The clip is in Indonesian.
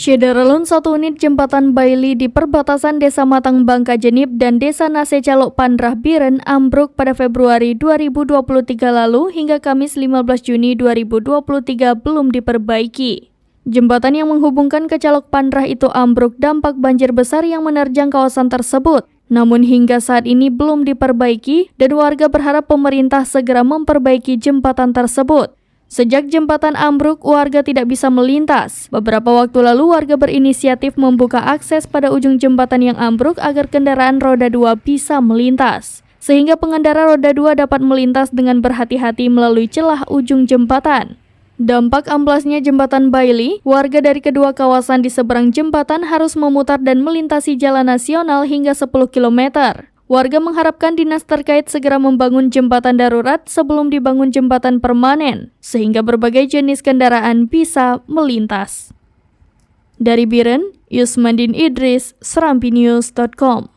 Syederalun 1 unit jembatan Bailey di perbatasan Desa Matang Bangka Jenip dan Desa Nase Calok Pandrah Biren ambruk pada Februari 2023 lalu hingga Kamis 15 Juni 2023 belum diperbaiki. Jembatan yang menghubungkan ke Calok Pandrah itu ambruk dampak banjir besar yang menerjang kawasan tersebut. Namun hingga saat ini belum diperbaiki dan warga berharap pemerintah segera memperbaiki jembatan tersebut. Sejak jembatan ambruk, warga tidak bisa melintas. Beberapa waktu lalu, warga berinisiatif membuka akses pada ujung jembatan yang ambruk agar kendaraan roda 2 bisa melintas. Sehingga pengendara roda 2 dapat melintas dengan berhati-hati melalui celah ujung jembatan. Dampak amblasnya jembatan Bailey, warga dari kedua kawasan di seberang jembatan harus memutar dan melintasi jalan nasional hingga 10 km. Warga mengharapkan dinas terkait segera membangun jembatan darurat sebelum dibangun jembatan permanen, sehingga berbagai jenis kendaraan bisa melintas. Dari Biren, Yusmandin Idris, serampinews.com.